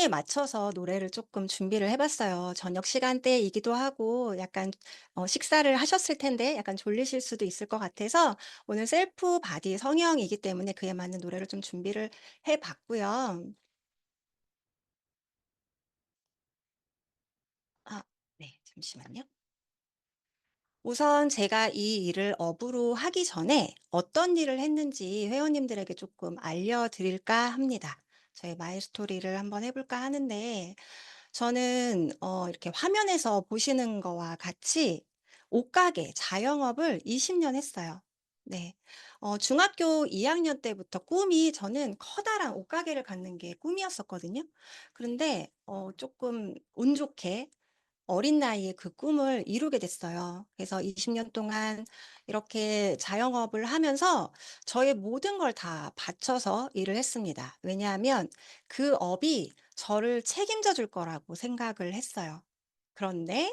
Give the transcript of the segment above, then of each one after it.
타이밍에 맞춰서 노래를 조금 준비를 해 봤어요. 저녁 시간대이기도 하고 약간 식사를 하셨을 텐데 약간 졸리실 수도 있을 것 같아서 오늘 셀프 바디 성형이기 때문에 그에 맞는 노래를 좀 준비를 해 봤고요. 아 네. 잠시만요. 우선 제가 이 일을 업으로 하기 전에 어떤 일을 했는지 회원님들에게 조금 알려 드릴까 합니다. 저의 마이 스토리를 한번 해 볼까 하는데 저는 이렇게 화면에서 보시는 거와 같이 옷가게 자영업을 20년 했어요. 네. 중학교 2 학년 때부터 꿈이 저는 커다란 옷가게를 갖는 게 꿈이었었거든요. 그런데 쪼끔 운 좋게 어린 나이에 그 꿈을 이루게 됐어요. 그래서 20년 동안 이렇게 자영업을 하면서 저의 모든 걸 다 바쳐서 일을 했습니다. 왜냐하면 그 업이 저를 책임져 줄 거라고 생각을 했어요. 그런데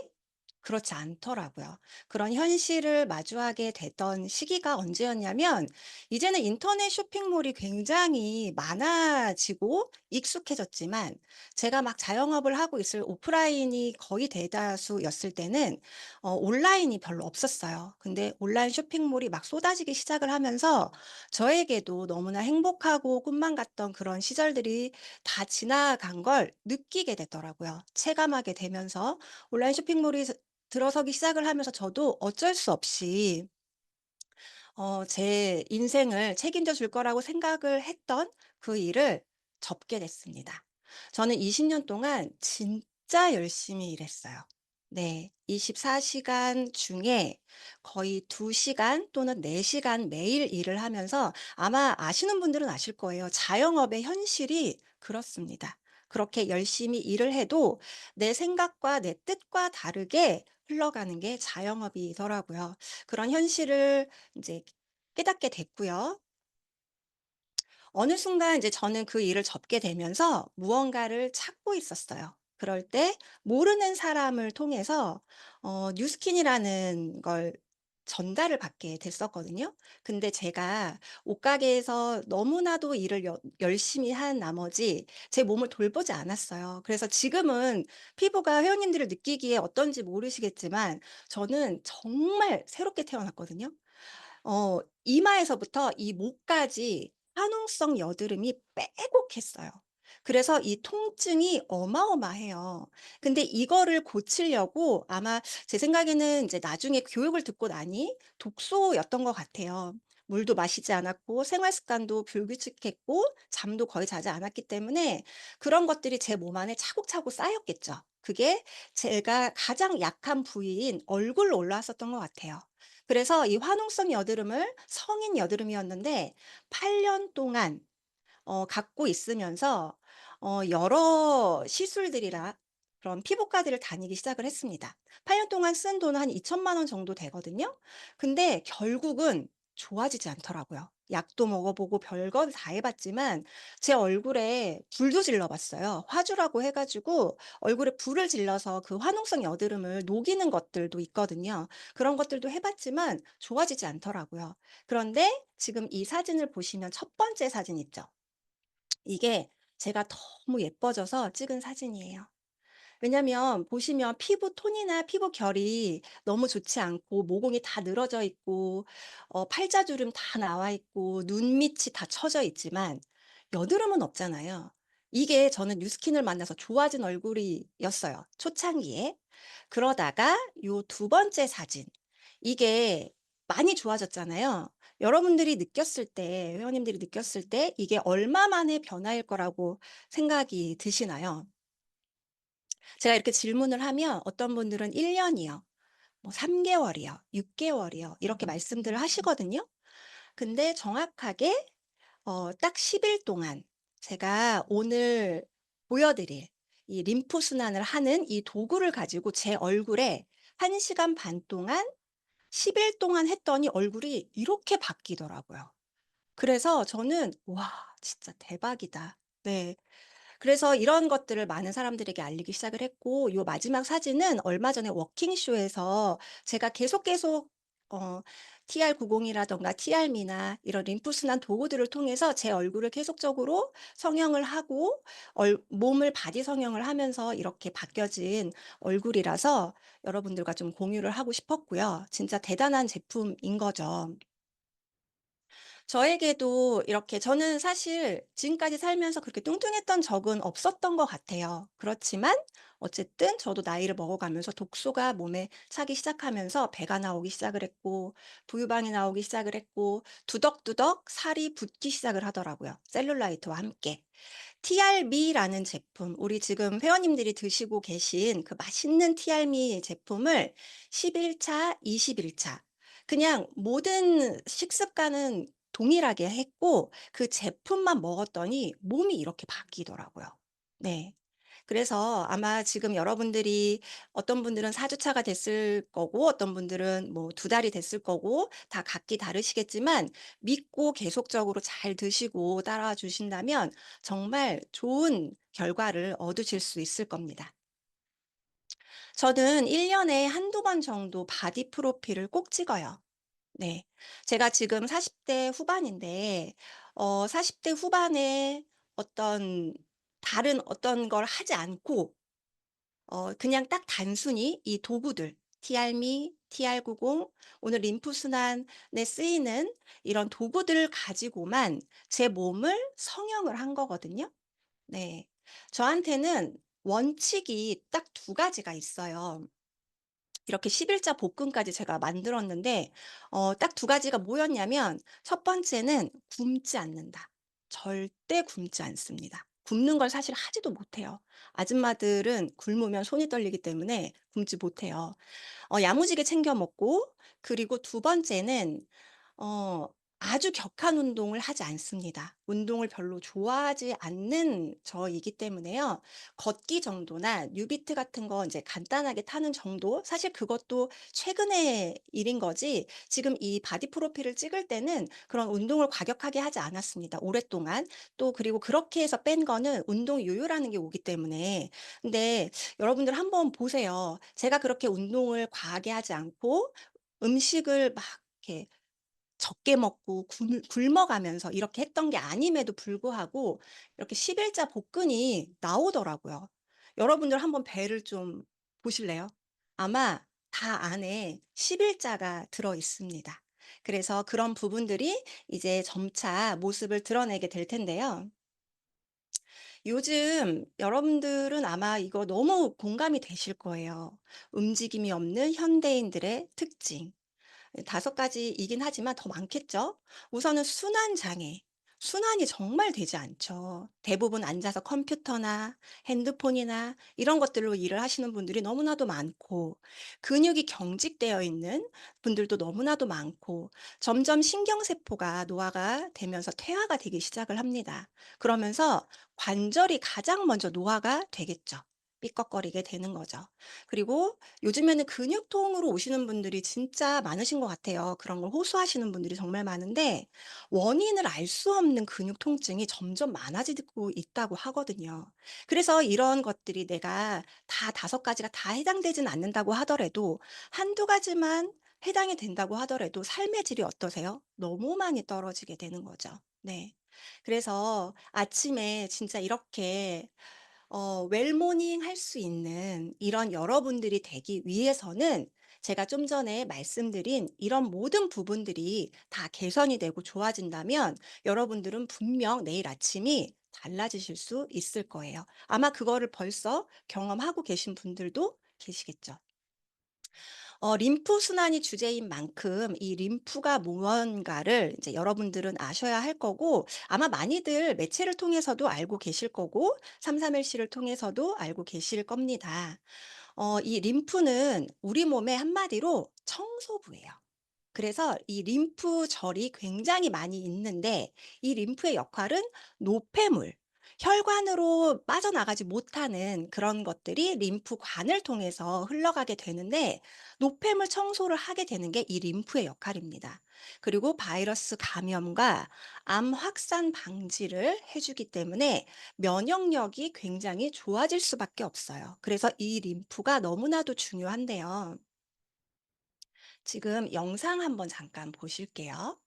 그렇지 않더라고요. 그런 현실을 마주하게 됐던 시기가 언제였냐면 이제는 인터넷 쇼핑몰이 굉장히 많아지고 익숙해졌지만 제가 막 자영업을 하고 있을 오프라인이 거의 대다수였을 때는 온라인이 별로 없었어요. 근데 온라인 쇼핑몰이 막 쏟아지기 시작을 하면서 저에게도 너무나 행복하고 꿈만 같던 그런 시절들이 다 지나간 걸 느끼게 되더라고요. 체감하게 되면서 온라인 쇼핑몰이 들어서기 시작을 하면서 저도 어쩔 수 없이 제 인생을 책임져 줄 거라고 생각을 했던 그 일을 접게 됐습니다. 저는 20년 동안 진짜 열심히 일했어요. 네. 24 시간 중에 거의 2 시간 또는 4 시간 매일 일을 하면서 아마 아시는 분들은 아실 거예요. 자영업의 현실이 그렇습니다. 그렇게 열심히 일을 해도 내 생각과 내 뜻과 다르게 흘러가는 게 자영업이더라고요. 그런 현실을 인제 깨닫게 됐고요. 어느 순간 이제 저는 그 일을 접게 되면서 무언가를 찾고 있었어요. 그럴 때 모르는 사람을 통해서 뉴스킨이라는 걸 전달을 받게 됐었거든요. 근데 제가 옷가게에서 너무나도 일을 열심히 한 나머지 제 몸을 돌보지 않았어요. 그래서 지금은 피부가 회원님들이 느끼기에 어떤지 모르시겠지만 저는 정말 새롭게 태어났거든요. 이마에서부터 이 목까지 화농성 여드름이 빼곡했어요. 그래서 이 통증이 어마어마해요. 근데 이거를 고치려고 아마 제 생각에는 이제 나중에 교육을 듣고 나니 독소였던 것 같아요. 물도 마시지 않았고 생활 습관도 불규칙했고 잠도 거의 자지 않았기 때문에 그런 것들이 제 몸 안에 차곡차곡 쌓였겠죠. 그게 제가 가장 약한 부위인 얼굴로 올라왔었던 것 같아요. 그래서 이 화농성 여드름을 성인 여드름이었는데 8년 동안 갖고 있으면서 여러 시술들이라 그런 피부과들을 다니기 시작을 했습니다. 8년 동안 쓴 돈은 한 2천만 원 정도 되거든요. 근데 결국은 좋아지지 않더라고요. 약도 먹어 보고 별거 다 해 봤지만 제 얼굴에 불도 질러 봤어요. 화주라고 해 가지고 얼굴에 불을 질러서 그 화농성 여드름을 녹이는 것들도 있거든요. 그런 것들도 해 봤지만 좋아지지 않더라고요. 그런데 지금 이 사진을 보시면 첫 번째 사진 있죠? 이게 제가 너무 예뻐져서 찍은 사진이에요. 왜냐면 보시면 피부 톤이나 피부 결이 너무 좋지 않고 모공이 다 늘어져 있고 팔자주름 다 나와 있고 눈 밑이 다 처져 있지만 여드름은 없잖아요. 이게 저는 뉴스킨을 만나서 좋아진 얼굴이었어요, 초창기에. 그러다가 요 두 번째 사진, 이게 많이 좋아졌잖아요. 여러분들이 느꼈을 때 회원님들이 느꼈을 때 이게 얼마 만의 변화일 거라고 생각이 드시나요? 제가 이렇게 질문을 하면 어떤 분들은 1 년이요. 뭐 3 개월이요. 6 개월이요. 이렇게 말씀들을 하시거든요. 근데 정확하게 딱 10일 동안 제가 오늘 보여 드릴 이 림프 순환을 하는 이 도구를 가지고 제 얼굴에 1 시간 반 동안 10일 동안 했더니 얼굴이 이렇게 바뀌더라고요. 그래서 저는 '와 진짜 대박이다.' 네. 그래서 이런 것들을 많은 사람들에게 알리기 시작을 했고 요 마지막 사진은 얼마 전에 워킹 쇼에서 제가 계속 TR90이라든가 TRM이나 이런 림프순환 도구들을 통해서 제 얼굴을 계속적으로 성형을 하고 몸을 바디 성형을 하면서 이렇게 바뀌어진 얼굴이라서 여러분들과 좀 공유를 하고 싶었고요. 진짜 대단한 제품인 거죠. 저에게도 이렇게 저는 사실 지금까지 살면서 그렇게 뚱뚱했던 적은 없었던 것 같아요. 그렇지만 어쨌든 저도 나이를 먹어가면서 독소가 몸에 차기 시작하면서 배가 나오기 시작을 했고, 부유방이 나오기 시작을 했고, 두덕두덕 살이 붙기 시작을 하더라고요. 셀룰라이트와 함께. TRM이라는 제품, 우리 지금 회원님들이 드시고 계신 그 맛있는 TRM이 제품을 11 차, 21 차 그냥 모든 식습관은 동일하게 했고 그 제품만 먹었더니 몸이 이렇게 바뀌더라고요. 네. 그래서 아마 지금 여러분들이 어떤 분들은 4 주차가 됐을 거고 어떤 분들은 뭐 2 달이 됐을 거고 다 각기 다르시겠지만 믿고 계속적으로 잘 드시고 따라와 주신다면 정말 좋은 결과를 얻으실 수 있을 겁니다. 저는 1 년에 한두 번 정도 바디 프로필을 꼭 찍어요. 네. 제가 지금 40대 후반인데 40대 후반에 어떤 다른 어떤 걸 하지 않고 그냥 딱 단순히 이 도구들 TRM이, TR90 오늘 림프 순환에 쓰이는 이런 도구들을 가지고만 제 몸을 성형을 한 거거든요. 네. 저한테는 원칙이 딱 두 가지가 있어요. 이렇게 11자 복근까지 제가 만들었는데 딱 두 가지가 뭐였냐면 첫 번째는 굶지 않는다. 절대 굶지 않습니다. 굶는 걸 사실 하지도 못해요. 아줌마들은 굶으면 손이 떨리기 때문에 굶지 못해요. 야무지게 챙겨 먹고 그리고 두 번째는 어 아주 격한 운동을 하지 않습니다. 운동을 별로 좋아하지 않는 저이기 때문에요. 걷기 정도나 뉴비트 같은 거 인제 간단하게 타는 정도 사실 그것도 최근의 일인 거지 지금 이 바디 프로필을 찍을 때는 그런 운동을 과격하게 하지 않았습니다, 오랫동안. 또 그리고 그렇게 해서 뺀 거는 운동 요요라는 게 오기 때문에. 근데 여러분들 한번 보세요. 제가 그렇게 운동을 과하게 하지 않고 음식을 막 이렇게 적게 먹고 굶어가면서 이렇게 했던 게 아님에도 불구하고 이렇게 11자 복근이 나오더라고요. 여러분들 한번 배를 좀 보실래요? 아마 다 안에 11 자가 들어 있습니다. 그래서 그런 부분들이 이제 점차 모습을 드러내게 될 텐데요. 요즘 여러분들은 아마 이거 너무 공감이 되실 거예요. 움직임이 없는 현대인들의 특징. 예 5 가지이긴 하지만 더 많겠죠. 우선은 순환 장애. 순환이 정말 되지 않죠. 대부분 앉아서 컴퓨터나 핸드폰이나 이런 것들로 일을 하시는 분들이 너무나도 많고 근육이 경직되어 있는 분들도 너무나도 많고 점점 신경세포가 노화가 되면서 퇴화가 되기 시작을 합니다. 그러면서 관절이 가장 먼저 노화가 되겠죠. 삐걱거리게 되는 거죠. 그리고 요즘에는 근육통으로 오시는 분들이 진짜 많으신 것 같아요. 그런 걸 호소하시는 분들이 정말 많은데 원인을 알 수 없는 근육 통증이 점점 많아지고 있다고 하거든요. 그래서 이런 것들이 내가 다 5 가지가 다 해당되진 않는다고 하더라도 한두 가지만 해당이 된다고 하더라도 삶의 질이 어떠세요? 너무 많이 떨어지게 되는 거죠. 네. 그래서 아침에 진짜 이렇게 웰모닝 할 수 있는 이런 여러분들이 되기 위해서는 제가 좀 전에 말씀드린 이런 모든 부분들이 다 개선이 되고 좋아진다면 여러분들은 분명 내일 아침이 달라지실 수 있을 거예요. 아마 그거를 벌써 경험하고 계신 분들도 계시겠죠. 림프 순환이 주제인 만큼 이 림프가 무언가를 이제 여러분들은 아셔야 할 거고 아마 많이들 매체를 통해서도 알고 계실 거고 삼삼일시를 통해서도 알고 계실 겁니다. 이 림프는 우리 몸의 한마디로 청소부예요. 그래서 이 림프절이 굉장히 많이 있는데 이 림프의 역할은 노폐물, 혈관으로 빠져나가지 못하는 그런 것들이 림프관을 통해서 흘러가게 되는데 노폐물 청소를 하게 되는 게 이 림프의 역할입니다. 그리고 바이러스 감염과 암 확산 방지를 해주기 때문에 면역력이 굉장히 좋아질 수밖에 없어요. 그래서 이 림프가 너무나도 중요한데요. 지금 영상 한번 잠깐 보실게요.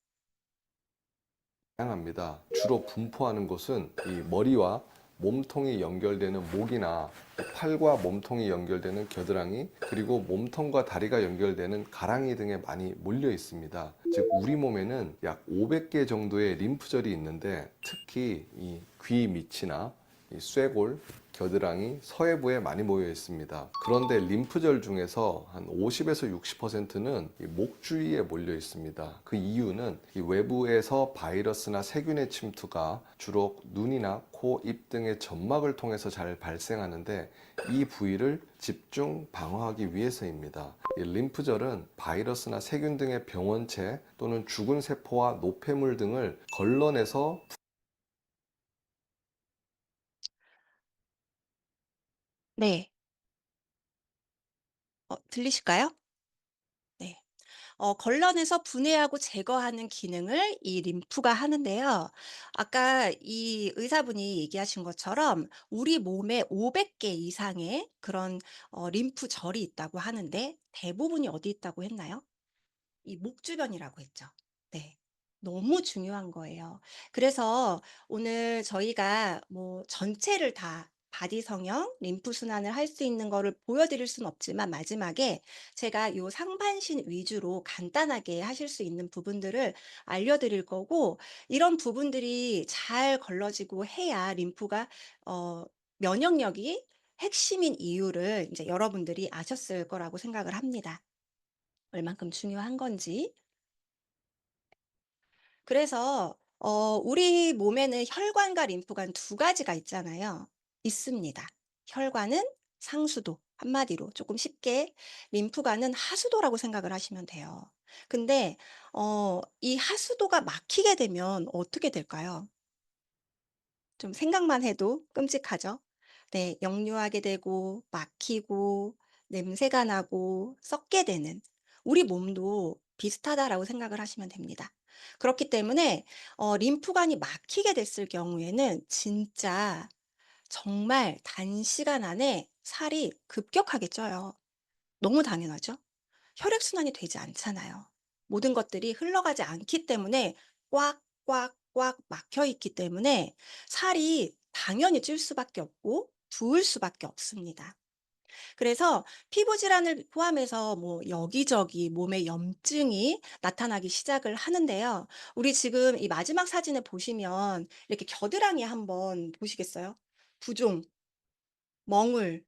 다양합니다. 주로 분포하는 곳은 이 머리와 몸통이 연결되는 목이나 팔과 몸통이 연결되는 겨드랑이, 그리고 몸통과 다리가 연결되는 가랑이 등에 많이 몰려 있습니다. 즉 우리 몸에는 약 500개 정도의 림프절이 있는데, 특히 이 귀 밑이나 이 쇄골, 겨드랑이, 서해부에 많이 모여 있습니다. 그런데 림프절 중에서 한 50에서 60%는 목 주위에 몰려 있습니다. 그 이유는 이 외부에서 바이러스나 세균의 침투가 주로 눈이나 코, 입 등의 점막을 통해서 잘 발생하는데, 이 부위를 집중 방어하기 위해서입니다. 이 림프절은 바이러스나 세균 등의 병원체 또는 죽은 세포와 노폐물 등을 걸러내서. 네. 들리실까요? 네. 걸러내서 분해하고 제거하는 기능을 이 림프가 하는데요. 아까 이 의사분이 얘기하신 것처럼 우리 몸에 500개 이상의 그런 림프절이 있다고 하는데 대부분이 어디 있다고 했나요? 이 목 주변이라고 했죠. 네. 너무 중요한 거예요. 그래서 오늘 저희가 뭐 전체를 다 바디 성형, 림프 순환을 할 수 있는 거를 보여드릴 수는 없지만 마지막에 제가 요 상반신 위주로 간단하게 하실 수 있는 부분들을 알려드릴 거고, 이런 부분들이 잘 걸러지고 해야 림프가 어, 면역력이 핵심인 이유를 이제 여러분들이 아셨을 거라고 생각을 합니다. 얼만큼 중요한 건지. 그래서 우리 몸에는 혈관과 림프관 두 가지가 있잖아요. 있습니다. 혈관은 상수도, 한마디로 조금 쉽게 림프관은 하수도라고 생각을 하시면 돼요. 근데 이 하수도가 막히게 되면 어떻게 될까요? 좀 생각만 해도 끔찍하죠. 네. 역류하게 되고 막히고 냄새가 나고 썩게 되는, 우리 몸도 비슷하다라고 생각을 하시면 됩니다. 그렇기 때문에 림프관이 막히게 됐을 경우에는 진짜 정말 단시간 안에 살이 급격하게 쪄요. 너무 당연하죠. 혈액순환이 되지 않잖아요. 모든 것들이 흘러가지 않기 때문에 꽉, 꽉, 꽉 막혀 있기 때문에 살이 당연히 찔 수밖에 없고 부을 수밖에 없습니다. 그래서 피부 질환을 포함해서 뭐 여기저기 몸에 염증이 나타나기 시작을 하는데요. 우리 지금 이 마지막 사진을 보시면 이렇게 겨드랑이 한번 보시겠어요? 부종, 멍울,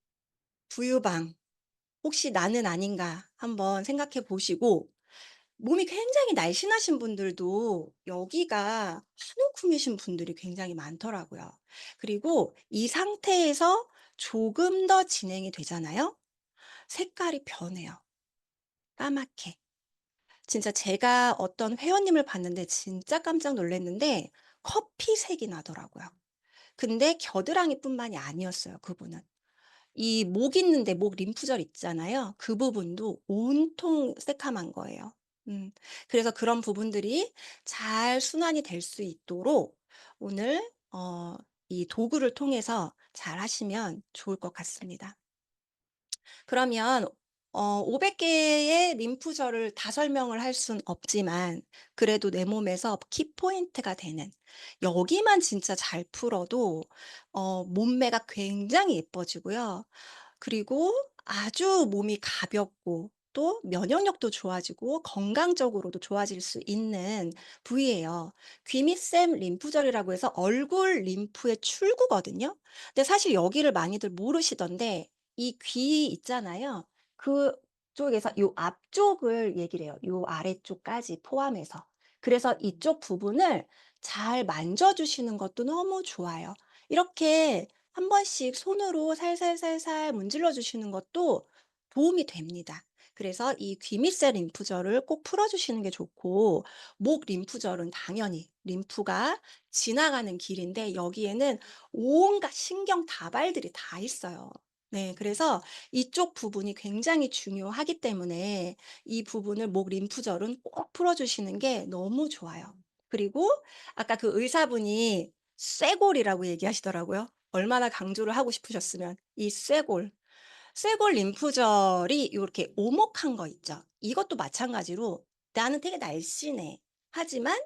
부유방, 혹시 나는 아닌가 한번 생각해 보시고, 몸이 굉장히 날씬하신 분들도 여기가 한 움큼이신 분들이 굉장히 많더라고요. 그리고 이 상태에서 조금 더 진행이 되잖아요. 색깔이 변해요. 까맣게. 진짜 제가 어떤 회원님을 봤는데 진짜 깜짝 놀랐는데 커피색이 나더라고요. 근데 겨드랑이뿐만이 아니었어요, 그분은. 이 목 있는데 목 림프절 있잖아요. 그 부분도 온통 새카만 거예요. 음. 그래서 그런 부분들이 잘 순환이 될 수 있도록 오늘 이 도구를 통해서 잘 하시면 좋을 것 같습니다. 그러면 500 개의 림프절을 다 설명을 할 순 없지만 그래도 내 몸에서 키포인트가 되는, 여기만 진짜 잘 풀어도 몸매가 굉장히 예뻐지고요. 그리고 아주 몸이 가볍고 또 면역력도 좋아지고 건강적으로도 좋아질 수 있는 부위예요. 귀밑샘 림프절이라고 해서 얼굴 림프의 출구거든요. 근데 사실 여기를 많이들 모르시던데 이 귀 있잖아요. 그쪽에서 요 앞쪽을 얘기를 해요. 요 아래쪽까지 포함해서. 그래서 이쪽 부분을 잘 만져 주시는 것도 너무 좋아요. 이렇게 한 번씩 손으로 살살살살 문질러 주시는 것도 도움이 됩니다. 그래서 이 귀밑살 림프절을 꼭 풀어 주시는 게 좋고, 목 림프절은 당연히 림프가 지나가는 길인데 여기에는 온갖 신경 다발들이 다 있어요. 네. 그래서 이쪽 부분이 굉장히 중요하기 때문에 이 부분을 목 림프절은 꼭 풀어 주시는 게 너무 좋아요. 그리고 아까 그 의사분이 쇄골이라고 얘기하시더라고요. 얼마나 강조를 하고 싶으셨으면 이 쇄골. 쇄골 림프절이 요렇게 오목한 거 있죠. 이것도 마찬가지로 '나는 되게 날씬해.' 하지만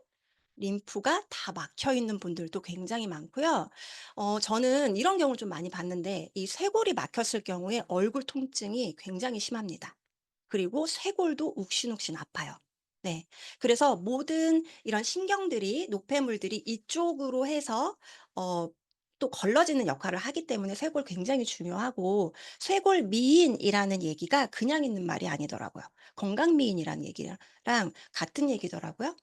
림프가 다 막혀 있는 분들도 굉장히 많고요. 저는 이런 경우를 좀 많이 봤는데 이 쇄골이 막혔을 경우에 얼굴 통증이 굉장히 심합니다. 그리고 쇄골도 욱신욱신 아파요. 네. 그래서 모든 이런 신경들이 노폐물들이 이쪽으로 해서 어 또 걸러지는 역할을 하기 때문에 쇄골 굉장히 중요하고, 쇄골 미인이라는 얘기가 그냥 있는 말이 아니더라고요. 건강 미인이라는 얘기랑 같은 얘기더라고요.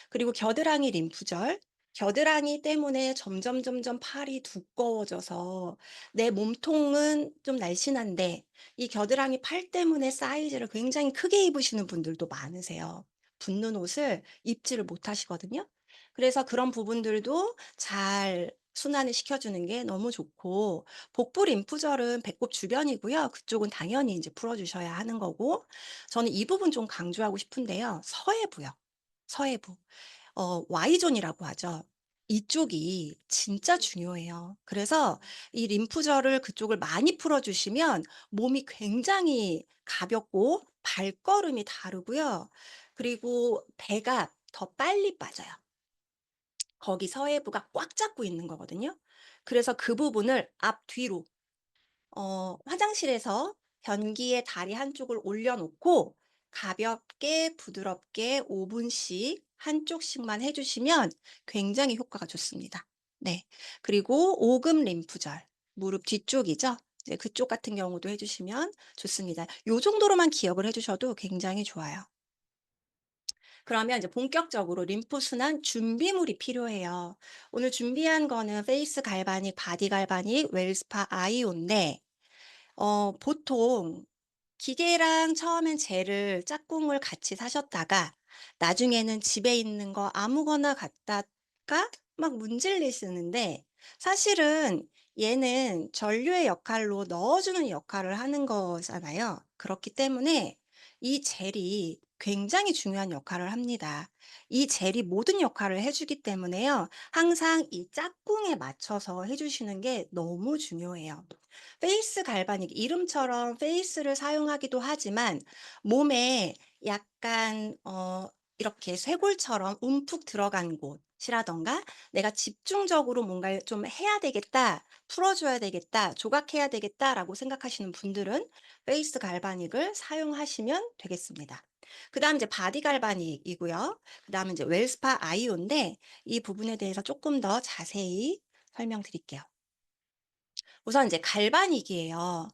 그리고 겨드랑이 림프절. 겨드랑이 때문에 점점 팔이 두꺼워져서 내 몸통은 좀 날씬한데 이 겨드랑이 팔 때문에 사이즈를 굉장히 크게 입으시는 분들도 많으세요. 붙는 옷을 입지를 못하시거든요. 그래서 그런 부분들도 잘 순환을 시켜주는 게 너무 좋고, 복부 림프절은 배꼽 주변이고요. 그쪽은 당연히 이제 풀어주셔야 하는 거고, 저는 이 부분 좀 강조하고 싶은데요. 서해부요. 서해부. Y존이라고 하죠. 이쪽이 진짜 중요해요. 그래서 이 림프절을 그쪽을 많이 풀어 주시면 몸이 굉장히 가볍고 발걸음이 다르고요. 그리고 배가 더 빨리 빠져요. 거기 서해부가 꽉 잡고 있는 거거든요. 그래서 그 부분을 앞뒤로 화장실에서 변기에 다리 한쪽을 올려 놓고 가볍게 부드럽게 5 분씩 한쪽씩만 해 주시면 굉장히 효과가 좋습니다. 네. 그리고 오금 림프절, 무릎 뒤쪽이죠. 이제 그쪽 같은 경우도 해 주시면 좋습니다. 요 정도로만 기억을 해 주셔도 굉장히 좋아요. 그러면 이제 본격적으로 림프 순환 준비물이 필요해요. 오늘 준비한 거는 페이스 갈바닉, 바디 갈바닉, 웰스파 아이오인데 보통 기계랑 처음엔 젤을 짝꿍을 같이 사셨다가 나중에는 집에 있는 거 아무거나 갖다가 막 문질리시는데, 사실은 얘는 전류의 역할로 넣어주는 역할을 하는 거잖아요. 그렇기 때문에 이 젤이 굉장히 중요한 역할을 합니다. 이 젤이 모든 역할을 해주기 때문에요. 항상 이 짝꿍에 맞춰서 해주시는 게 너무 중요해요. 페이스 갈바닉, 이름처럼 페이스를 사용하기도 하지만 몸에 약간 이렇게 쇄골처럼 움푹 들어간 곳이라던가 '내가 집중적으로 뭔가를 좀 해야 되겠다. 풀어 줘야 되겠다. 조각해야 되겠다.'라고 생각하시는 분들은 페이스 갈바닉을 사용하시면 되겠습니다. 그다음 이제 바디 갈바닉이고요. 그다음에 이제 웰스파 아이오인데 이 부분에 대해서 조금 더 자세히 설명드릴게요. 우선 이제 갈바닉이에요.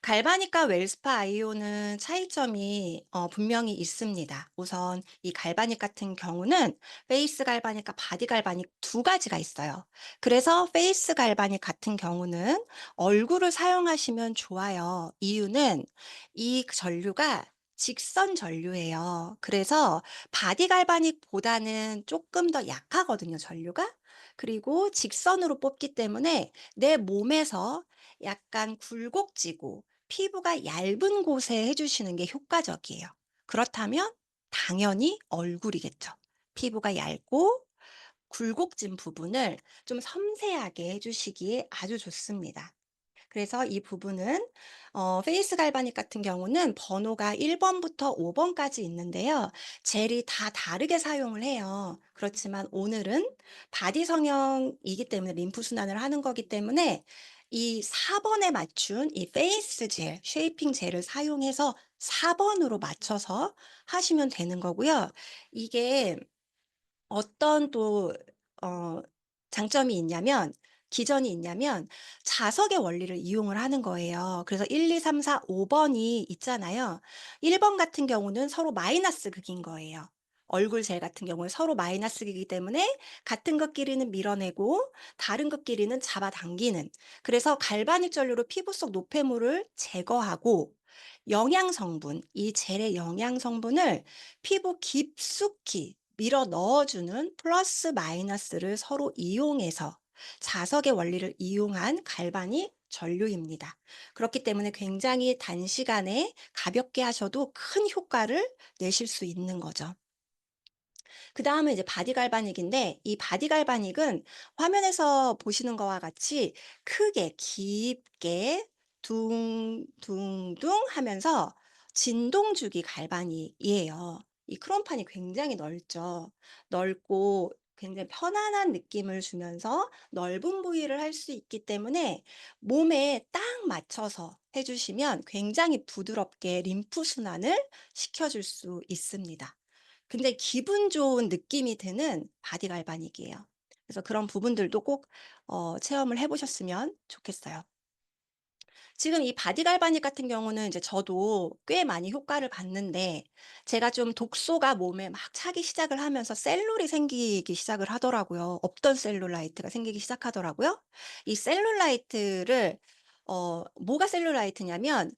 갈바닉과 웰스파 아이오는 차이점이 분명히 있습니다. 우선 이 갈바닉 같은 경우는 페이스 갈바닉과 바디 갈바닉 두 가지가 있어요. 그래서 페이스 갈바닉 같은 경우는 얼굴을 사용하시면 좋아요. 이유는 이 전류가 직선 전류예요. 그래서 바디 갈바닉보다는 조금 더 약하거든요, 전류가. 그리고 직선으로 뽑기 때문에 내 몸에서 약간 굴곡지고 피부가 얇은 곳에 해 주시는 게 효과적이에요. 그렇다면 당연히 얼굴이겠죠. 피부가 얇고 굴곡진 부분을 좀 섬세하게 해 주시기에 아주 좋습니다. 그래서 이 부분은 페이스 갈바닉 같은 경우는 번호가 1 번부터 5 번까지 있는데요. 젤이 다 다르게 사용을 해요. 그렇지만 오늘은 바디 성형이기 때문에 림프 순환을 하는 거기 때문에 이 4 번에 맞춘 이 페이스 젤, 쉐이핑 젤을 사용해서 4 번으로 맞춰서 하시면 되는 거고요. 이게 어떤 또 어 장점이 있냐면, 기전이 있냐면 자석의 원리를 이용을 하는 거예요. 그래서 1, 2, 3, 4, 5 번이 있잖아요. 1번 같은 경우는 서로 마이너스 극인 거예요. 얼굴 젤 같은 경우는 서로 마이너스 극이기 때문에 같은 것끼리는 밀어내고 다른 것끼리는 잡아당기는, 그래서 갈바닉 전류로 피부 속 노폐물을 제거하고 영양 성분, 이 젤의 영양 성분을 피부 깊숙이 밀어 넣어주는 플러스 마이너스를 서로 이용해서 자석의 원리를 이용한 갈바닉 전류입니다. 그렇기 때문에 굉장히 단시간에 가볍게 하셔도 큰 효과를 내실 수 있는 거죠. 그다음에 이제 바디 갈바닉인데, 이 바디 갈바닉은 화면에서 보시는 거와 같이 크게 깊게 둥둥둥 하면서 진동주기 갈바닉이에요. 이 크롬판이 굉장히 넓죠. 넓고 굉장히 편안한 느낌을 주면서 넓은 부위를 할 수 있기 때문에 몸에 딱 맞춰서 해 주시면 굉장히 부드럽게 림프 순환을 시켜줄 수 있습니다. 굉장히 기분 좋은 느낌이 드는 바디 갈바닉이에요. 그래서 그런 부분들도 꼭 체험을 해 보셨으면 좋겠어요. 지금 이 바디 갈바닉 같은 경우는 이제 저도 꽤 많이 효과를 봤는데, 제가 좀 독소가 몸에 막 차기 시작을 하면서 셀룰이 생기기 시작을 하더라고요. 없던 셀룰라이트가 생기기 시작하더라고요. 이 셀룰라이트를 뭐가 셀룰라이트냐면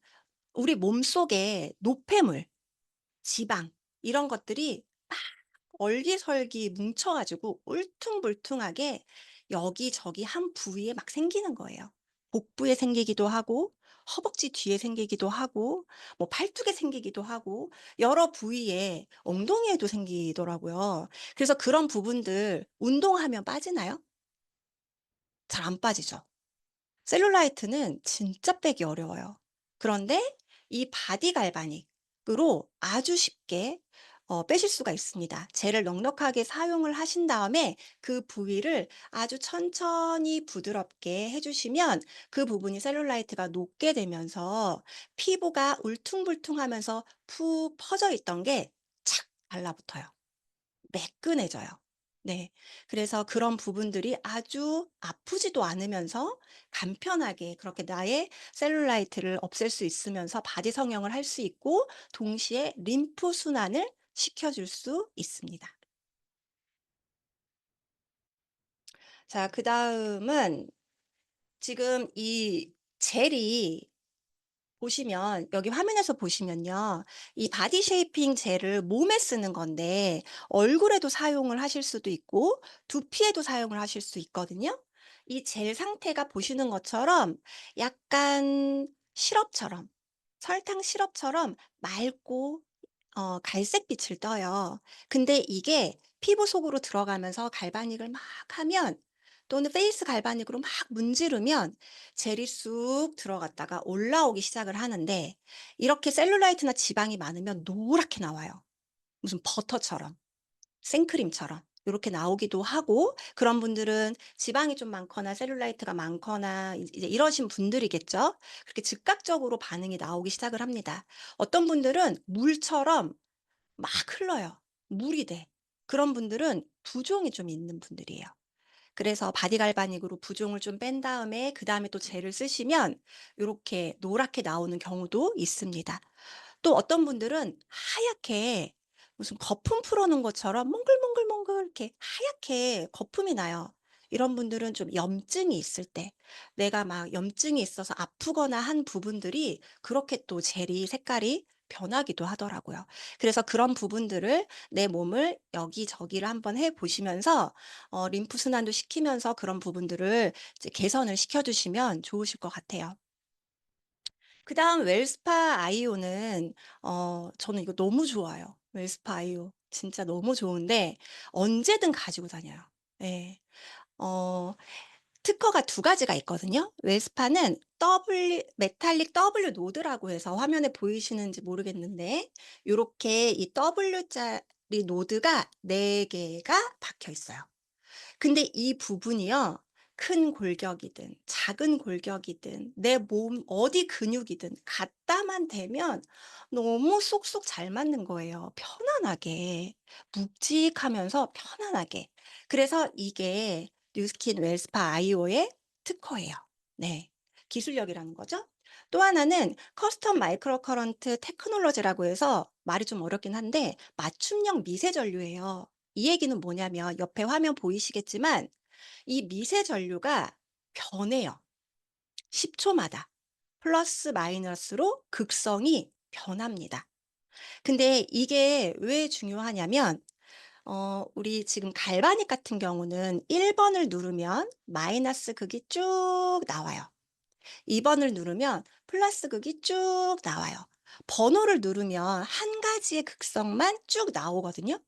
우리 몸속에 노폐물, 지방 이런 것들이 얼기설기 뭉쳐 가지고 울퉁불퉁하게 여기저기 한 부위에 막 생기는 거예요. 복부에 생기기도 하고 허벅지 뒤에 생기기도 하고 뭐 팔뚝에 생기기도 하고 여러 부위에 엉덩이에도 생기더라고요. 그래서 그런 부분들 운동하면 빠지나요? 잘 안 빠지죠. 셀룰라이트는 진짜 빼기 어려워요. 그런데 이 바디 갈바닉으로 아주 쉽게 빼실 수가 있습니다. 젤을 넉넉하게 사용을 하신 다음에 그 부위를 아주 천천히 부드럽게 해 주시면 그 부분이 셀룰라이트가 녹게 되면서 피부가 울퉁불퉁하면서 푹 퍼져 있던 게 착 달라붙어요. 매끈해져요. 네. 그래서 그런 부분들이 아주 아프지도 않으면서 간편하게 그렇게 나의 셀룰라이트를 없앨 수 있으면서 바디 성형을 할 수 있고 동시에 림프 순환을 시켜줄 수 있습니다. 자, 그다음은 지금 이 젤이 보시면 여기 화면에서 보시면요. 이 바디 쉐이핑 젤을 몸에 쓰는 건데 얼굴에도 사용을 하실 수도 있고 두피에도 사용을 하실 수 있거든요. 이 젤 상태가 보시는 것처럼 약간 시럽처럼, 설탕 시럽처럼 맑고 갈색빛을 떠요. 근데 이게 피부 속으로 들어가면서 갈바닉을 막 하면, 또는 페이스 갈바닉으로 막 문지르면 젤이 쑥 들어갔다가 올라오기 시작을 하는데, 이렇게 셀룰라이트나 지방이 많으면 노랗게 나와요. 무슨 버터처럼. 생크림처럼 요렇게 나오기도 하고, 그런 분들은 지방이 좀 많거나 셀룰라이트가 많거나 이제 이러신 분들이겠죠. 그렇게 즉각적으로 반응이 나오기 시작을 합니다. 어떤 분들은 물처럼 막 흘러요. 물이 돼. 그런 분들은 부종이 좀 있는 분들이에요. 그래서 바디 갈바닉으로 부종을 좀 뺀 다음에 그다음에 또 젤을 쓰시면 요렇게 노랗게 나오는 경우도 있습니다. 또 어떤 분들은 하얗게 무슨 거품 풀어 놓은 것처럼 몽글몽글몽글 이렇게 하얗게 거품이 나요. 이런 분들은 좀 염증이 있을 때, 내가 막 염증이 있어서 아프거나 한 부분들이 그렇게 또 젤이 색깔이 변하기도 하더라고요. 그래서 그런 부분들을 내 몸을 여기저기를 한번 해 보시면서 림프 순환도 시키면서 그런 부분들을 이제 개선을 시켜 주시면 좋으실 것 같아요. 그다음 웰스파 아이오는 저는 이거 너무 좋아요. 웰스파 아이오 진짜 너무 좋은데 언제든 가지고 다녀요. 예. 어 특허가 두 가지가 있거든요. 웰스파는 메탈릭 W 노드라고 해서 화면에 보이시는지 모르겠는데, 요렇게 이 W 자리 노드가 4 개가 박혀 있어요. 근데 이 부분이요. 큰 골격이든 작은 골격이든 내 몸 어디 근육이든 갖다만 대면 너무 쏙쏙 잘 맞는 거예요, 편안하게. 묵직하면서 편안하게. 그래서 이게 뉴스킨 웰스파 아이오의 특허예요. 네. 기술력이라는 거죠. 또 하나는 커스텀 마이크로 커런트 테크놀로지라고 해서 말이 좀 어렵긴 한데 맞춤형 미세 전류예요. 이 얘기는 뭐냐면 옆에 화면 보이시겠지만 이 미세 전류가 변해요. 10 초마다. 플러스 마이너스로 극성이 변합니다. 근데 이게 왜 중요하냐면 우리 지금 갈바닉 같은 경우는 1 번을 누르면 마이너스 극이 쭉 나와요. 2 번을 누르면 플러스 극이 쭉 나와요. 번호를 누르면 한 가지의 극성만 쭉 나오거든요.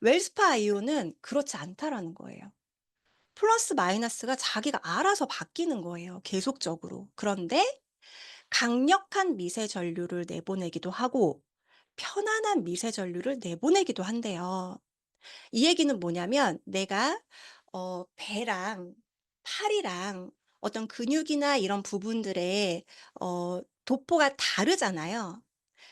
웰스파 아이오는 그렇지 않다라는 거예요. 플러스 마이너스가 자기가 알아서 바뀌는 거예요, 계속적으로. 그런데 강력한 미세 전류를 내보내기도 하고 편안한 미세 전류를 내보내기도 한대요. 이 얘기는 뭐냐면 내가 배랑 팔이랑 어떤 근육이나 이런 부분들의 도포가 다르잖아요.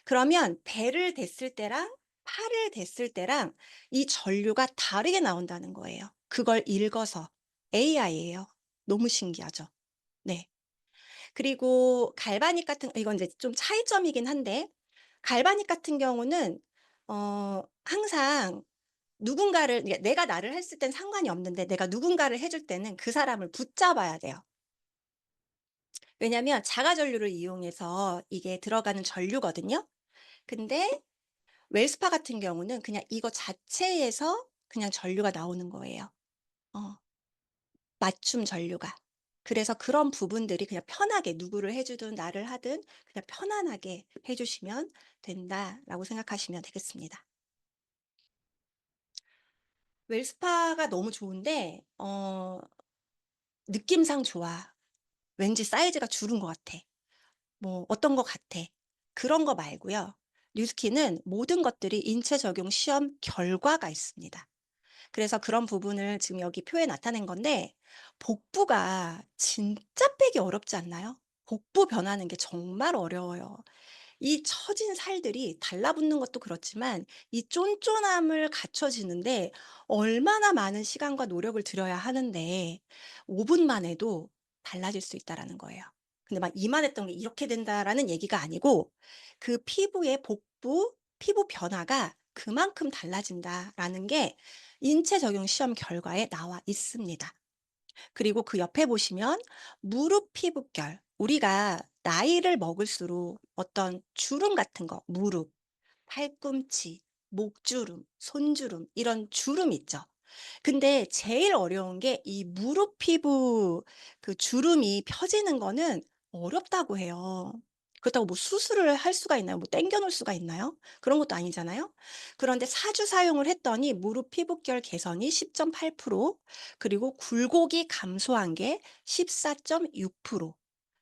그러면 배를 댔을 때랑 팔을 댔을 때랑 이 전류가 다르게 나온다는 거예요. 그걸 읽어서 AI예요. 너무 신기하죠? 네. 그리고 갈바닉 같은 이건 이제 좀 차이점이긴 한데 갈바닉 같은 경우는 항상 누군가를 그러니까 내가 나를 했을 땐 상관이 없는데 내가 누군가를 해줄 때는 그 사람을 붙잡아야 돼요. 왜냐하면 자가 전류를 이용해서 이게 들어가는 전류거든요. 근데 웰스파 같은 경우는 그냥 이거 자체에서 그냥 전류가 나오는 거예요. 어 맞춤 전류가. 그래서 그런 부분들이 그냥 편하게 누구를 해 주든 나를 하든 그냥 편안하게 해 주시면 된다라고 생각하시면 되겠습니다. 웰스파가 너무 좋은데 느낌상 좋아. 왠지 사이즈가 줄은 것 같아. 뭐 어떤 것 같아. 그런 거 말고요. 뉴스키는 모든 것들이 인체 적용 시험 결과가 있습니다. 그래서 그런 부분을 지금 여기 표에 나타낸 건데 복부가 진짜 빼기 어렵지 않나요? 복부 변하는 게 정말 어려워요. 이 처진 살들이 달라붙는 것도 그렇지만 이 쫀쫀함을 갖춰지는데 얼마나 많은 시간과 노력을 들여야 하는데 5 분만 해도 달라질 수 있다라는 거예요. 근데 막 이만했던 게 이렇게 된다라는 얘기가 아니고 그 피부의 복부, 피부 변화가 그만큼 달라진다라는 게 인체 적용 시험 결과에 나와 있습니다. 그리고 그 옆에 보시면 무릎 피부결. 우리가 나이를 먹을수록 어떤 주름 같은 거, 무릎, 팔꿈치, 목주름, 손주름, 이런 주름 있죠. 근데 제일 어려운 게 이 무릎 피부 그 주름이 펴지는 거는 어렵다고 해요. 그렇다고 뭐 수술을 할 수가 있나요? 뭐 당겨 놓을 수가 있나요? 그런 것도 아니잖아요. 그런데 4주 사용을 했더니 무릎 피부결 개선이 10.8%, 그리고 굴곡이 감소한 게 14.6%.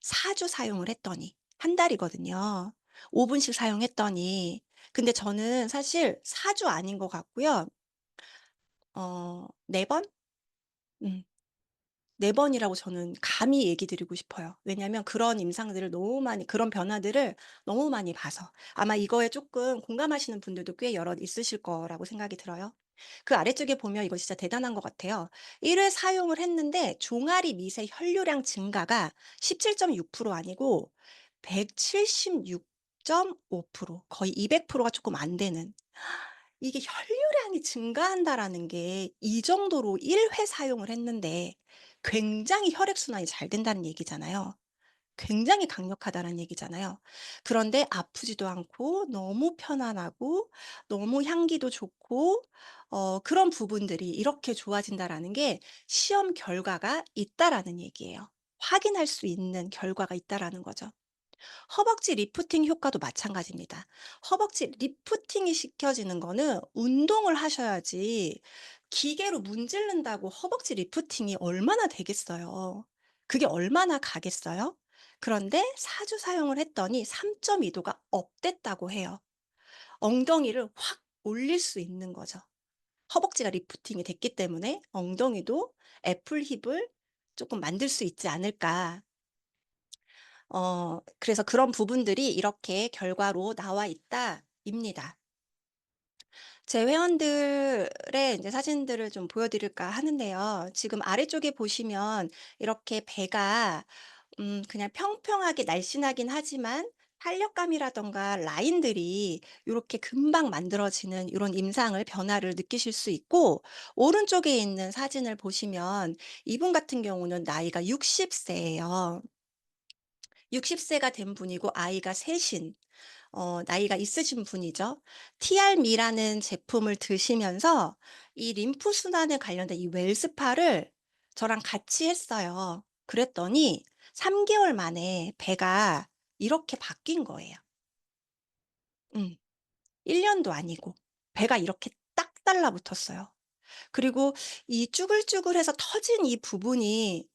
4주 사용을 했더니 한 달이거든요. 5 분씩 사용했더니. 근데 저는 사실 4주 아닌 것 같고요. 4 번? 음. 4 번이라고 저는 감히 얘기 드리고 싶어요. 왜냐하면 그런 임상들을 너무 많이 그런 변화들을 너무 많이 봐서. 아마 이거에 쪼끔 공감하시는 분들도 꽤 여럿 있으실 거라고 생각이 들어요. 그 아래쪽에 보면 이거 진짜 대단한 것 같아요. 1회 사용을 했는데 종아리 미세 혈류량 증가가 17.6% 아니고 176.5%, 거의 200%가 쪼끔 안 되는, 이게 혈류량이 증가한다라는 게 이 정도로 1회 사용을 했는데 굉장히 혈액순환이 잘 된다는 얘기잖아요. 굉장히 강력하다는 얘기잖아요. 그런데 아프지도 않고 너무 편안하고 너무 향기도 좋고 그런 부분들이 이렇게 좋아진다라는 게 시험 결과가 있다라는 얘기예요. 확인할 수 있는 결과가 있다라는 거죠. 허벅지 리프팅 효과도 마찬가지입니다. 허벅지 리프팅이 시켜지는 거는 운동을 하셔야지, 기계로 문지른다고 허벅지 리프팅이 얼마나 되겠어요. 그게 얼마나 가겠어요? 그런데 4주 사용을 했더니 3.2 도가 업됐다고 해요. 엉덩이를 확 올릴 수 있는 거죠. 허벅지가 리프팅이 됐기 때문에 엉덩이도 애플 힙을 조금 만들 수 있지 않을까. 그래서 그런 부분들이 이렇게 결과로 나와 있다입니다. 제 회원들의 이제 사진들을 좀 보여 드릴까 하는데요. 지금 아래쪽에 보시면 이렇게 배가 그냥 평평하게 날씬하긴 하지만 탄력감이라든가 라인들이 요렇게 금방 만들어지는 요런 임상을 변화를 느끼실 수 있고, 오른쪽에 있는 사진을 보시면 이분 같은 경우는 나이가 60 세예요. 60 세가 된 분이고 아이가 셋인 나이가 있으신 분이죠. 티알미라는 제품을 드시면서 이 림프 순환에 관련된 이 웰스파를 저랑 같이 했어요. 그랬더니 3 개월 만에 배가 이렇게 바뀐 거예요. 음. 1 년도 아니고 배가 이렇게 딱 달라붙었어요. 그리고 이 쭈글쭈글해서 터진 이 부분이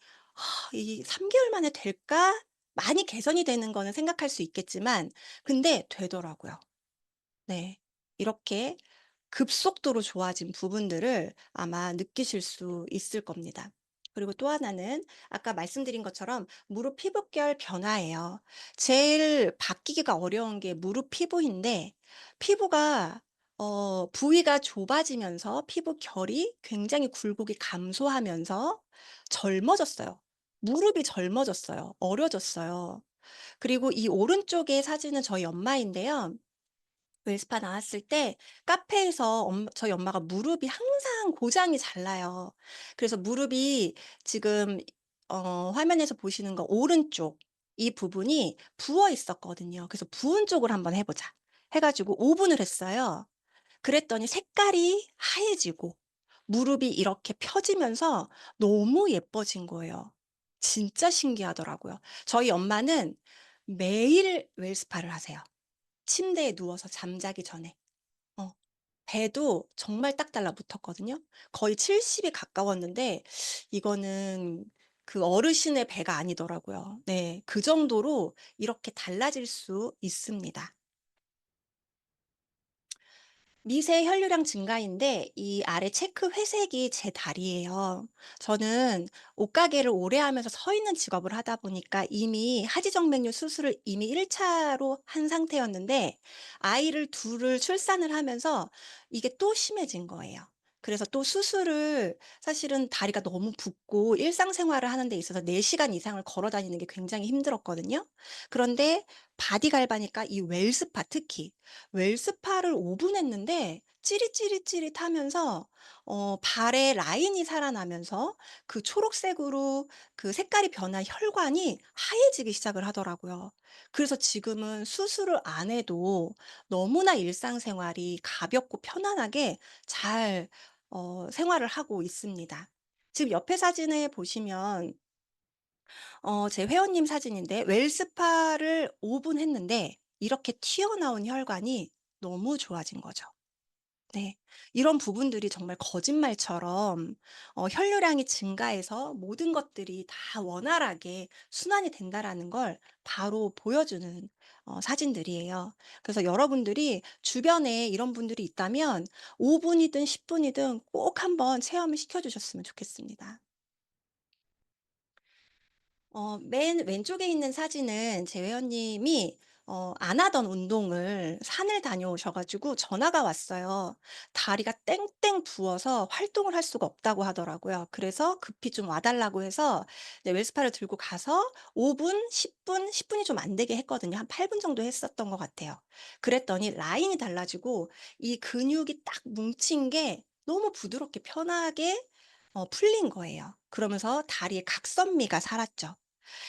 '이 3 개월 만에 될까?' 많이 개선이 되는 거는 생각할 수 있겠지만 근데 되더라고요. 네. 이렇게 급속도로 좋아진 부분들을 아마 느끼실 수 있을 겁니다. 그리고 또 하나는 아까 말씀드린 것처럼 무릎 피부결 변화예요. 제일 바뀌기가 어려운 게 무릎 피부인데 피부가 부위가 좁아지면서 피부 결이 굉장히 굴곡이 감소하면서 젊어졌어요. 무릎이 젊어졌어요. 어려졌어요. 그리고 이 오른쪽의 사진은 저희 엄마인데요. 웰스파 나왔을 때 카페에서 저희 엄마가 무릎이 항상 고장이 잘 나요. 그래서 무릎이 지금 화면에서 보시는 거 오른쪽 이 부분이 부어 있었거든요. 그래서 부은 쪽을 한번 해 보자 해 가지고 5 분을 했어요. 그랬더니 색깔이 하얘지고 무릎이 이렇게 펴지면서 너무 예뻐진 거예요. 진짜 신기하더라고요. 저희 엄마는 매일 웰스파를 하세요. 침대에 누워서 잠자기 전에. 어. 배도 정말 딱 달라붙었거든요. 거의 70이 가까웠는데 이거는 그 어르신의 배가 아니더라고요. 네. 그 정도로 이렇게 달라질 수 있습니다. 미세 혈류량 증가인데 이 아래 체크 회색이 제 다리예요. 저는 옷가게를 오래 하면서 서 있는 직업을 하다 보니까 이미 하지정맥류 수술을 이미 1 차로 한 상태였는데 아이를 둘을 출산을 하면서 이게 또 심해진 거예요. 그래서 또 수술을 사실은 다리가 너무 붓고 일상생활을 하는 데 있어서 4 시간 이상을 걸어 다니는 게 굉장히 힘들었거든요. 그런데 바디 갈바니까 이 웰스파 특히 웰스파를 5분 했는데 찌릿찌릿찌릿하면서 발에 라인이 살아나면서 그 초록색으로 그 색깔이 변한 혈관이 하얘지기 시작을 하더라고요. 그래서 지금은 수술을 안 해도 너무나 일상생활이 가볍고 편안하게 잘 생활을 하고 있습니다. 지금 옆에 사진에 보시면 제 회원님 사진인데 웰스파를 5분 했는데 이렇게 튀어나온 혈관이 너무 좋아진 거죠. 네. 이런 부분들이 정말 거짓말처럼 혈류량이 증가해서 모든 것들이 다 원활하게 순환이 된다라는 걸 바로 보여주는 사진들이에요. 그래서 여러분들이 주변에 이런 분들이 있다면 5 분이든 10 분이든 꼭 한번 체험을 시켜 주셨으면 좋겠습니다. 맨 왼쪽에 있는 사진은 제 회원님이 안 하던 운동을 산을 다녀오셔 가지고 전화가 왔어요. 다리가 땡땡 부어서 활동을 할 수가 없다고 하더라고요. 그래서 급히 좀 와 달라고 해서 네 웰스파를 들고 가서 5 분, 10 분, 10 분이 좀 안 되게 했거든요. 한 8분 정도 했었던 것 같아요. 그랬더니 라인이 달라지고 이 근육이 딱 뭉친 게 너무 부드럽게 편하게 풀린 거예요. 그러면서 다리의 각선미가 살았죠.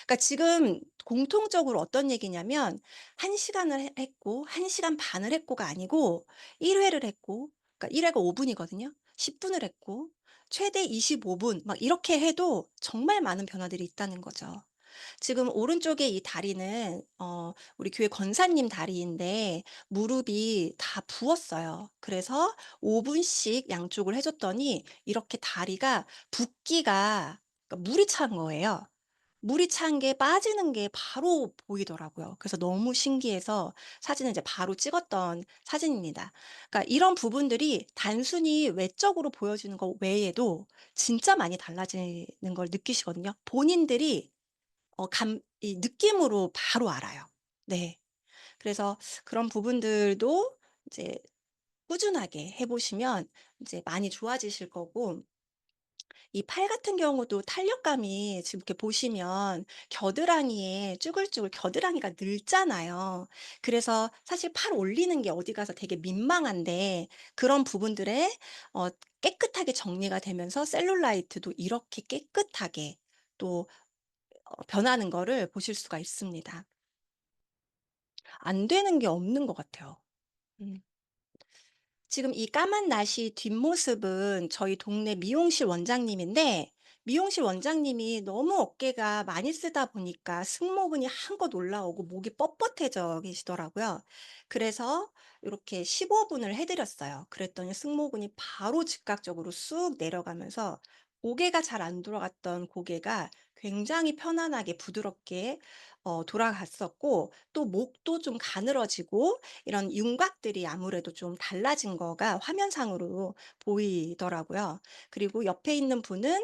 그러니까 지금 공통적으로 어떤 얘기냐면 1 시간을 했고 1 시간 반을 했고가 아니고 1 회를 했고 그러니까 1 회가 5 분이거든요. 10 분을 했고 최대 25분 막 이렇게 해도 정말 많은 변화들이 있다는 거죠. 지금 오른쪽에 이 다리는 우리 교회 권사님 다리인데 무릎이 다 부었어요. 그래서 5 분씩 양쪽을 해 줬더니 이렇게 다리가 붓기가 그러니까 물이 찬 거예요. 물이 찬 게 빠지는 게 바로 보이더라고요. 그래서 너무 신기해서 사진을 이제 바로 찍었던 사진입니다. 그러니까 이런 부분들이 단순히 외적으로 보여지는 것 외에도 진짜 많이 달라지는 걸 느끼시거든요. 본인들이 이 느낌으로 바로 알아요. 네. 그래서 그런 부분들도 이제 꾸준하게 해 보시면 이제 많이 좋아지실 거고 이 팔 같은 경우도 탄력감이 지금 이렇게 보시면 겨드랑이에 쭈글쭈글 겨드랑이가 늘잖아요. 그래서 사실 팔 올리는 게 어디 가서 되게 민망한데 그런 부분들에 어 깨끗하게 정리가 되면서 셀룰라이트도 이렇게 깨끗하게 또 변하는 거를 보실 수가 있습니다. 안 되는 게 없는 것 같아요. 음. 지금 이 까만 나시 뒷모습은 저희 동네 미용실 원장님인데 미용실 원장님이 너무 어깨가 많이 쓰다 보니까 승모근이 한껏 올라오고 목이 뻣뻣해져 계시더라고요. 그래서 이렇게 15 분을 해 드렸어요. 그랬더니 승모근이 바로 즉각적으로 쑥 내려가면서 고개가 잘 안 돌아갔던 고개가 굉장히 편안하게 부드럽게 돌아갔었고 또 목도 좀 가늘어지고 이런 윤곽들이 아무래도 좀 달라진 거가 화면상으로 보이더라고요. 그리고 옆에 있는 분은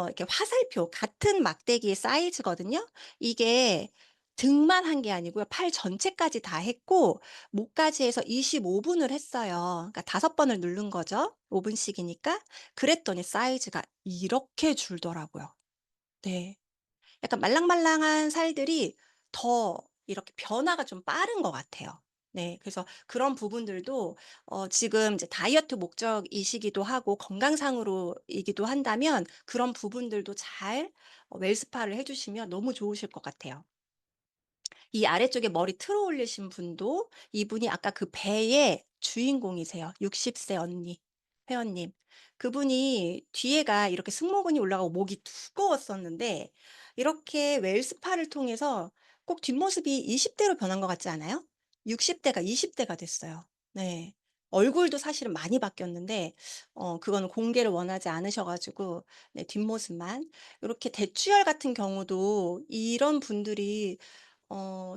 이렇게 화살표 같은 막대기의 사이즈거든요. 이게 등만 한 게 아니고요. 팔 전체까지 다 했고 목까지 해서 25 분을 했어요. 그러니까 5 번을 누른 거죠. 5 분씩이니까. 그랬더니 사이즈가 이렇게 줄더라고요. 네. 약간 말랑말랑한 살들이 더 이렇게 변화가 좀 빠른 것 같아요. 네. 그래서 그런 부분들도 지금 이제 다이어트 목적이시기도 하고 건강상으로이기도 한다면 그런 부분들도 잘 웰스파를 해 주시면 너무 좋으실 것 같아요. 이 아래쪽에 머리 틀어 올리신 분도 이분이 아까 그 배의 주인공이세요. 60세 언니 회원님. 그분이 뒤에가 이렇게 승모근이 올라가고 목이 두꺼웠었는데 이렇게 웰스파를 통해서 꼭 뒷모습이 20 대로 변한 것 같지 않아요? 60 대가 20 대가 됐어요. 네. 얼굴도 사실은 많이 바뀌었는데 그거는 공개를 원하지 않으셔 가지고 네 뒷모습만. 요렇게 대추열 같은 경우도 이런 분들이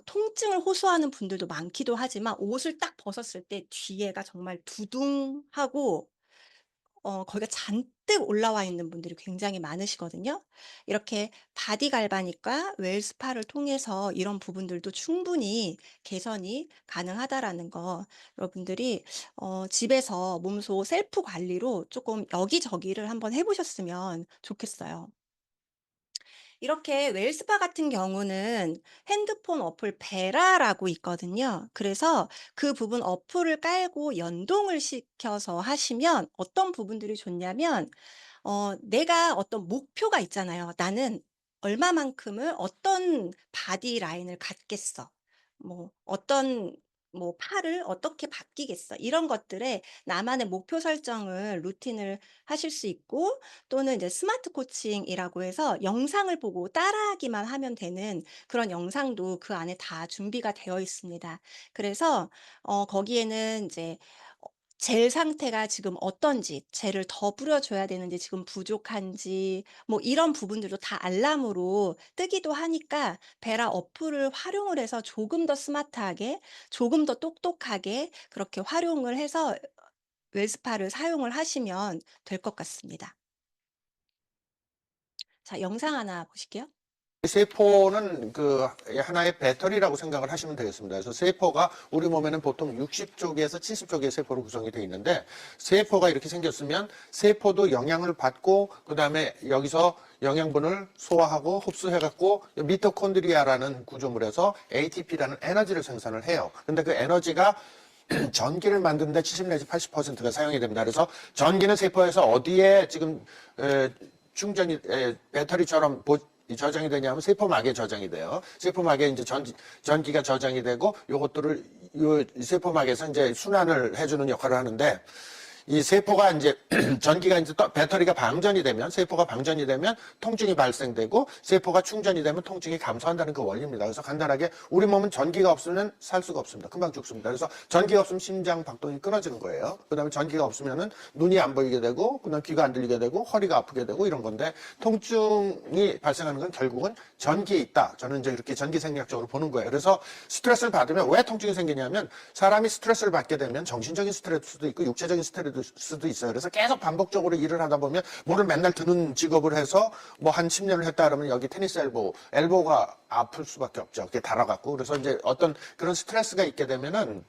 통증을 호소하는 분들도 많기도 하지만 옷을 딱 벗었을 때 뒤에가 정말 두둥하고 거기가 잔뜩 올라와 있는 분들이 굉장히 많으시거든요. 이렇게 바디 갈바닉과 웰스파를 통해서 이런 부분들도 충분히 개선이 가능하다라는 거 여러분들이 집에서 몸소 셀프 관리로 조금 여기저기를 한번 해 보셨으면 좋겠어요. 이렇게 웰스파 같은 경우는 핸드폰 어플 베라라고 있거든요. 그래서 그 부분 어플을 깔고 연동을 시켜서 하시면 어떤 부분들이 좋냐면 내가 어떤 목표가 있잖아요. '나는 얼마만큼을 어떤 바디 라인을 갖겠어.' 뭐 '어떤 뭐 팔을 어떻게 바뀌겠어.' 이런 것들에 나만의 목표 설정을 루틴을 하실 수 있고 또는 이제 스마트 코칭이라고 해서 영상을 보고 따라하기만 하면 되는 그런 영상도 그 안에 다 준비가 되어 있습니다. 그래서 거기에는 이제 젤 상태가 지금 어떤지, 젤을 더 뿌려 줘야 되는지, 지금 부족한지 뭐 이런 부분들도 다 알람으로 뜨기도 하니까 베라 어플을 활용을 해서 조금 더 스마트하게, 조금 더 똑똑하게 그렇게 활용을 해서 웰스파를 사용을 하시면 될 것 같습니다. 자, 영상 하나 보실게요. 세포는 그 하나의 배터리라고 생각을 하시면 되겠습니다. 그래서 세포가 우리 몸에는 보통 60쪽에서 70쪽의 세포로 구성이 되어 있는데 세포가 이렇게 생겼으면 세포도 영향을 받고 그다음에 여기서 영양분을 소화하고 흡수해갖고 미토콘드리아라는 구조물에서 ATP라는 에너지를 생산을 해요. 근데 그 에너지가 전기를 만드는데 70 내지 80%가 사용이 됩니다. 그래서 전기는 세포에서 어디에 지금 충전이 배터리처럼 이 저장이 되냐면 세포막에 저장이 돼요. 세포막에 이제 전기가 저장이 되고 요것들을 요 세포막에서 이제 순환을 해주는 역할을 하는데 이 세포가 이제 전기가 이제 배터리가 방전이 되면 세포가 방전이 되면 통증이 발생되고 세포가 충전이 되면 통증이 감소한다는 그 원리입니다. 그래서 간단하게 우리 몸은 전기가 없으면 살 수가 없습니다. 금방 죽습니다. 그래서 전기가 없으면 심장 박동이 끊어지는 거예요. 그다음에 전기가 없으면은 눈이 안 보이게 되고 그다음 귀가 안 들리게 되고 허리가 아프게 되고 이런 건데 통증이 발생하는 건 결국은 전기에 있다. 저는 이제 이렇게 전기 생략적으로 보는 거예요. 그래서 스트레스를 받으면 왜 통증이 생기냐면 사람이 스트레스를 받게 되면 정신적인 스트레스도 있고 육체적인 스트레스도 있어요. 그래서 계속 반복적으로 일을 하다 보면 뭐를 맨날 드는 직업을 해서 뭐 한 10년을 했다 그러면 여기 테니스 엘보가 아플 수밖에 없죠. 그게 달아갖고. 그래서 이제 어떤 그런 스트레스가 있게 되면은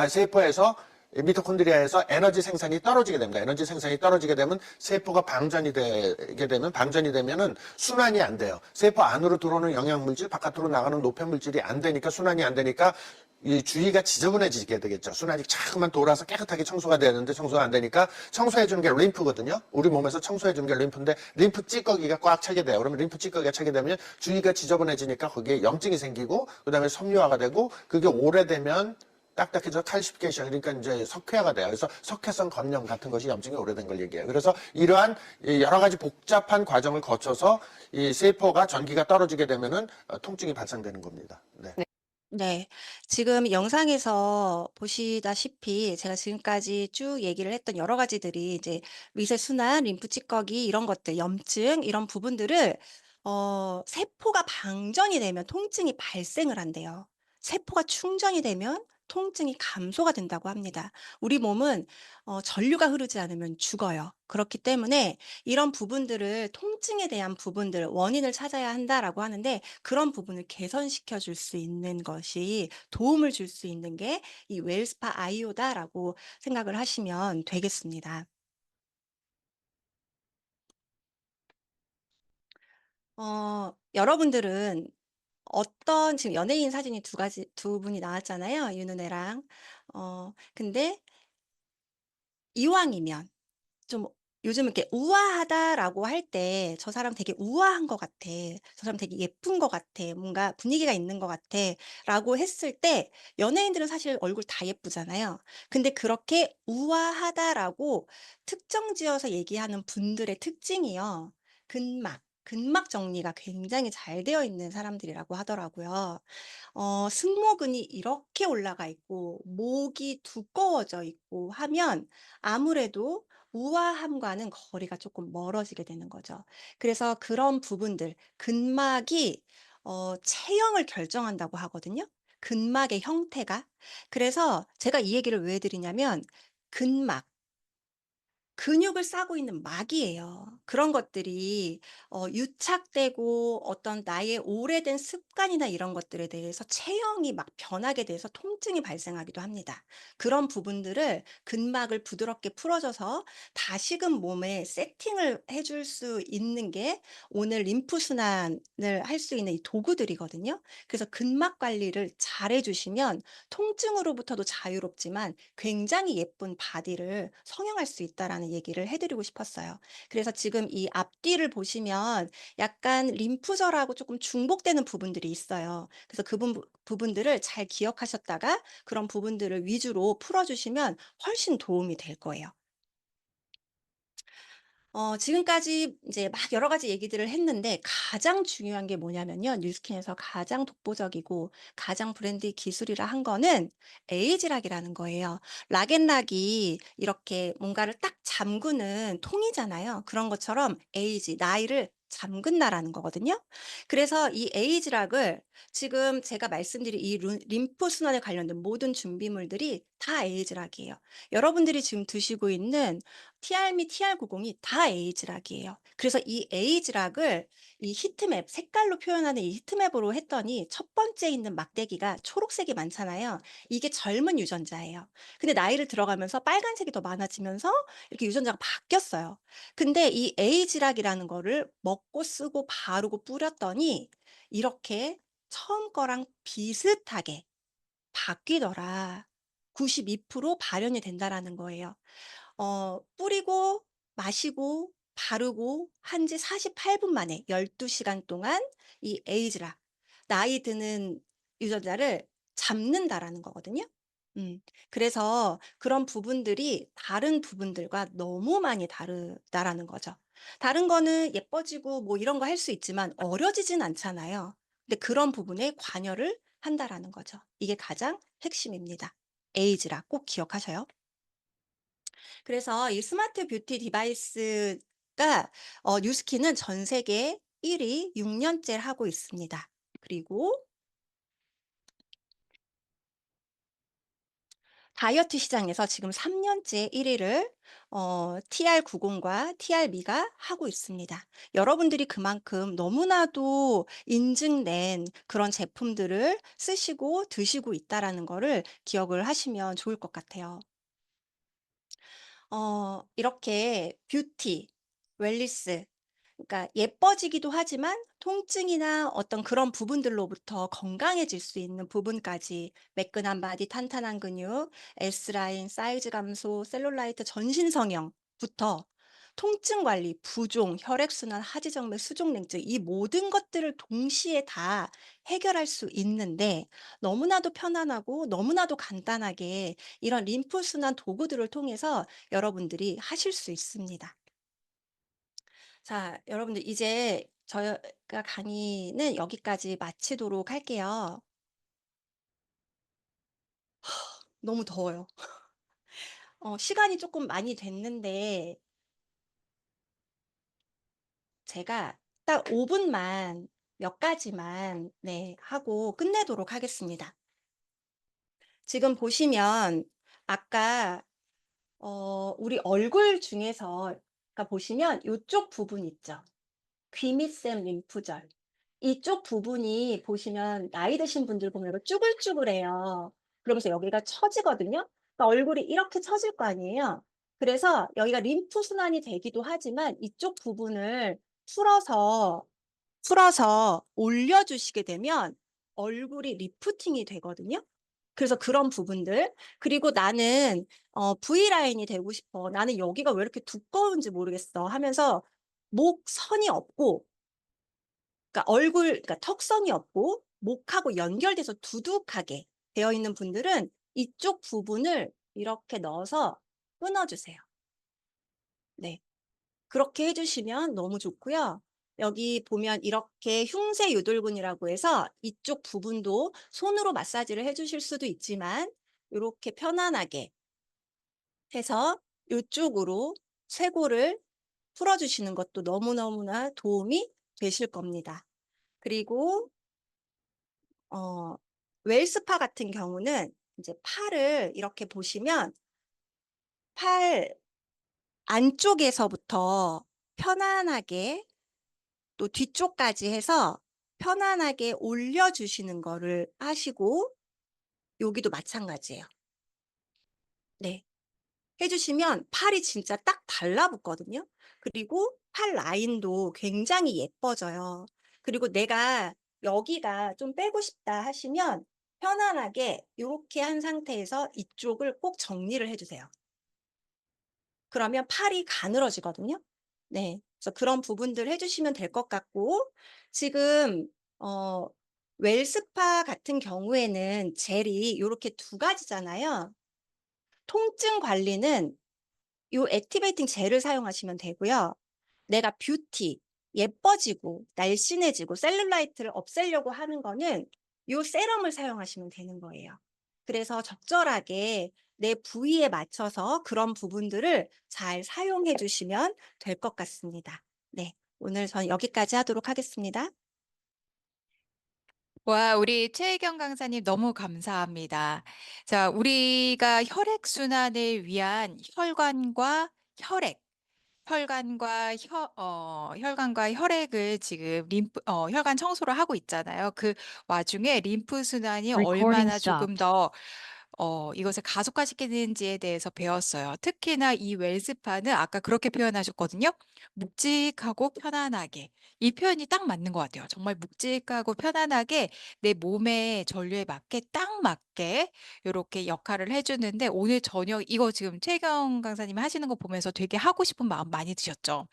세포에서 미토콘드리아에서 에너지 생산이 떨어지게 됩니다. 에너지 생산이 떨어지게 되면 세포가 방전이 되면은 순환이 안 돼요. 세포 안으로 들어오는 영양물질, 바깥으로 나가는 노폐물질이 안 되니까 순환이 안 되니까 이 주위가 지저분해지게 되겠죠. 순환이 자꾸만 돌아서 깨끗하게 청소가 되는데 청소가 안 되니까 청소해주는 게 림프거든요. 우리 몸에서 청소해주는 게 림프인데 림프 찌꺼기가 꽉 차게 돼요. 그러면 림프 찌꺼기가 차게 되면 주위가 지저분해지니까 거기에 염증이 생기고 그다음에 섬유화가 되고 그게 오래되면 딱딱해져 칼시피케이션 그러니까 이제 석회화가 돼요. 그래서 석회성 건염 같은 것이 염증이 오래된 걸 얘기해요. 그래서 이러한 여러 가지 복잡한 과정을 거쳐서 이 세포가 전기가 떨어지게 되면은 통증이 발생되는 겁니다. 네. 네. 지금 영상에서 보시다시피 제가 지금까지 쭉 얘기를 했던 여러 가지들이 이제 위세 순환, 림프 찌꺼기 이런 것들, 염증 이런 부분들을 세포가 방전이 되면 통증이 발생을 한대요. 세포가 충전이 되면 통증이 감소가 된다고 합니다. 우리 몸은 전류가 흐르지 않으면 죽어요. 그렇기 때문에 이런 부분들을 통증에 대한 부분들 원인을 찾아야 한다라고 하는데 그런 부분을 개선시켜 줄 수 있는 것이 도움을 줄 수 있는 게 이 웰스파 아이오다라고 생각을 하시면 되겠습니다. 여러분들은 어떤 지금 연예인 사진이 두 분이 나왔잖아요, 윤은혜랑. 근데 이왕이면 좀 요즘 이렇게 우아하다라고 할 때 '저 사람 되게 우아한 것 같아. 저 사람 되게 예쁜 것 같아. 뭔가 분위기가 있는 것 같아.'라고 했을 때 연예인들은 사실 얼굴 다 예쁘잖아요. 근데 그렇게 우아하다라고 특정 지어서 얘기하는 분들의 특징이요. 근막 정리가 굉장히 잘 되어 있는 사람들이라고 하더라고요. 승모근이 이렇게 올라가 있고 목이 두꺼워져 있고 하면 아무래도 우아함과는 거리가 조금 멀어지게 되는 거죠. 그래서 그런 부분들 근막이 체형을 결정한다고 하거든요, 근막의 형태가. 그래서 제가 이 얘기를 왜 드리냐면 근막 근육을 싸고 있는 막이에요. 그런 것들이 유착되고 어떤 나의 오래된 습관이나 이런 것들에 대해서 체형이 막 변하게 돼서 통증이 발생하기도 합니다. 그런 부분들을 근막을 부드럽게 풀어 줘서 다시금 몸에 세팅을 해줄 수 있는 게 오늘 림프 순환을 할 수 있는 이 도구들이거든요. 그래서 근막 관리를 잘해 주시면 통증으로부터도 자유롭지만 굉장히 예쁜 바디를 성형할 수 있다라는 얘기를 해 드리고 싶었어요. 그래서 지금 이 앞뒤를 보시면 약간 림프절하고 조금 중복되는 부분들이 있어요. 그래서 그 부분들을 잘 기억하셨다가 그런 부분들을 위주로 풀어 주시면 훨씬 도움이 될 거예요. 지금까지 이제 막 여러 가지 얘기들을 했는데 가장 중요한 게 뭐냐면요. 뉴스킨에서 가장 독보적이고 가장 브랜드 기술이라 한 거는 에이지락이라는 거예요. 락앤락이 이렇게 뭔가를 딱 잠그는 통이잖아요. 그런 것처럼 에이지, 나이를 잠근다라는 거거든요. 그래서 이 에이지락을 지금 제가 말씀드린 이 림프 순환에 관련된 모든 준비물들이 다 에이지락이에요. 여러분들이 지금 드시고 있는 TR미 TR90이 다 에이지락이에요. 그래서 이 에이지락을 이 히트맵, 색깔로 표현하는 이 히트맵으로 했더니 첫 번째 있는 막대기가 초록색이 많잖아요. 이게 젊은 유전자예요. 근데 나이를 들어가면서 빨간색이 더 많아지면서 이렇게 유전자가 바뀌었어요. 근데 이 에이지락이라는 거를 먹고 쓰고 바르고 뿌렸더니 이렇게 처음 거랑 비슷하게 바뀌더라. 92% 발현이 된다라는 거예요. 뿌리고 마시고 바르고 한 지 48분 만에 12 시간 동안 이 에이즈라 나이 드는 유전자를 잡는다라는 거거든요. 음. 그래서 그런 부분들이 다른 부분들과 너무 많이 다르다라는 거죠. 다른 거는 예뻐지고 뭐 이런 거 할 수 있지만 어려지진 않잖아요. 근데 그런 부분에 관여를 한다라는 거죠. 이게 가장 핵심입니다. 에이즈라 꼭 기억하셔요. 그래서 이 스마트 뷰티 디바이스가 뉴스킨은 전 세계 1위 6 년째 하고 있습니다. 그리고 다이어트 시장에서 지금 3 년째 1 위를 TR90과 TR미가 하고 있습니다. 여러분들이 그만큼 너무나도 인증된 그런 제품들을 쓰시고 드시고 있다라는 거를 기억을 하시면 좋을 것 같아요. 이렇게 뷰티, 웰니스 그러니까 예뻐지기도 하지만 통증이나 어떤 그런 부분들로부터 건강해질 수 있는 부분까지 매끈한 바디, 탄탄한 근육, S라인, 사이즈 감소, 셀룰라이트 전신 성형부터 통증 관리, 부종, 혈액순환, 하지정맥, 수족냉증 이 모든 것들을 동시에 다 해결할 수 있는데 너무나도 편안하고 너무나도 간단하게 이런 림프순환 도구들을 통해서 여러분들이 하실 수 있습니다. 자, 여러분들 이제 저희가 강의는 여기까지 마치도록 할게요. 너무 더워요. 시간이 조금 많이 됐는데 제가 딱 5 분만 몇 가지만 네 하고 끝내도록 하겠습니다. 지금 보시면 아까 우리 얼굴 중에서 그러니까 보시면 요쪽 부분 있죠. 귀밑샘 림프절. 이쪽 부분이 보시면 나이 드신 분들 보면 이거 쭈글쭈글해요. 그러면서 여기가 처지거든요. 그러니까 얼굴이 이렇게 처질 거 아니에요. 그래서 여기가 림프 순환이 되기도 하지만 이쪽 부분을 풀어서 올려주시게 되면 얼굴이 리프팅이 되거든요. 그래서 그런 부분들. 그리고 '나는 V라인이 되고 싶어. 나는 여기가 왜 이렇게 두꺼운지 모르겠어.' 하면서 목선이 없고 그러니까 그러니까 턱선이 없고 목하고 연결돼서 두둑하게 되어 있는 분들은 이쪽 부분을 이렇게 넣어서 끊어 주세요. 네. 그렇게 해 주시면 너무 좋고요. 여기 보면 이렇게 흉쇄 유돌근이라고 해서 이쪽 부분도 손으로 마사지를 해 주실 수도 있지만 요렇게 편안하게 해서 요쪽으로 쇄골을 풀어 주시는 것도 너무너무나 도움이 되실 겁니다. 그리고 어 웰스파 같은 경우는 이제 팔을 이렇게 보시면 팔 안쪽에서부터 편안하게 또 뒤쪽까지 해서 편안하게 올려 주시는 거를 하시고 여기도 마찬가지예요. 네. 해 주시면 팔이 진짜 딱 달라붙거든요. 그리고 팔 라인도 굉장히 예뻐져요. 그리고 '내가 여기가 좀 빼고 싶다.' 하시면 편안하게 요렇게 한 상태에서 이쪽을 꼭 정리를 해 주세요. 그러면 팔이 가늘어지거든요. 네. 그래서 그런 부분들 해 주시면 될 것 같고 지금 어 웰스파 같은 경우에는 젤이 요렇게 두 가지잖아요. 통증 관리는 요 액티베이팅 젤을 사용하시면 되고요. 내가 뷰티, 예뻐지고 날씬해지고 셀룰라이트를 없애려고 하는 거는 요 세럼을 사용하시면 되는 거예요. 그래서 적절하게 내 부위에 맞춰서 그런 부분들을 잘 사용해 주시면 될 것 같습니다. 네. 오늘 저는 여기까지 하도록 하겠습니다. 와, 우리 최혜경 강사님 너무 감사합니다. 자, 우리가 혈액순환을 위한 혈관과 혈관과 혈액을 지금 혈관 청소를 하고 있잖아요. 그 와중에 림프 순환이 Recording 얼마나 조금 stopped. 더 이것을 가속화시키는지에 대해서 배웠어요. 특히나 이 웰스파는 아까 그렇게 표현하셨거든요. 묵직하고 편안하게. 이 표현이 딱 맞는 것 같아요. 정말 묵직하고 편안하게 내 몸의 전류에 맞게 딱 맞게 요렇게 역할을 해 주는데 오늘 저녁 이거 지금 최경 강사님이 하시는 거 보면서 되게 하고 싶은 마음 많이 드셨죠?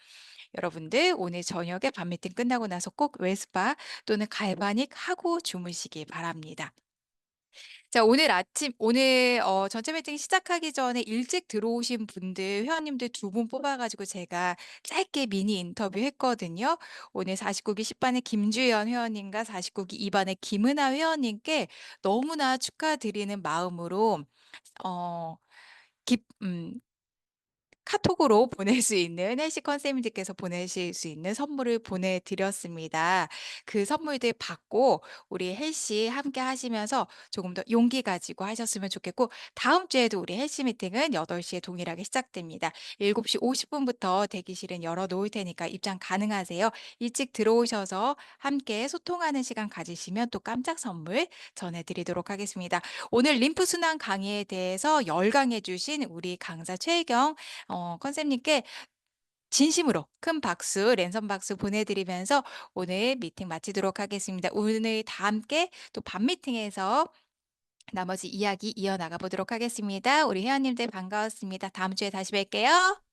여러분들 오늘 저녁에 밤 미팅 끝나고 나서 꼭 웰스파 또는 갈바닉 하고 주무시기 바랍니다. 자, 오늘 전체 미팅 시작하기 전에 일찍 들어오신 분들 회원님들 2분 뽑아 가지고 제가 짧게 미니 인터뷰했거든요. 오늘 49기 10반의 김주연 회원님과 49기 2반의 김은아 회원님께 너무나 축하드리는 마음으로 어 깁 카톡으로 보낼 수 있는 헬시 컨쌤님들께서 보내실 수 있는 선물을 보내드렸습니다. 그 선물들 받고 우리 헬시 함께 하시면서 조금 더 용기 가지고 하셨으면 좋겠고 다음 주에도 우리 헬시 미팅은 8시에 동일하게 시작됩니다. 7시 50분부터 대기실은 열어 놓을 테니까 입장 가능하세요. 일찍 들어오셔서 함께 소통하는 시간 가지시면 또 깜짝 선물 전해드리도록 하겠습니다. 오늘 림프순환 강의에 대해서 열강해 주신 우리 강사 최혜경 컨셉님께 진심으로 큰 박수, 랜선 박수 보내드리면서 오늘 미팅 마치도록 하겠습니다. 오늘 다 함께 또 밤 미팅에서 나머지 이야기 이어나가 보도록 하겠습니다. 우리 회원님들 반가웠습니다. 다음 주에 다시 뵐게요.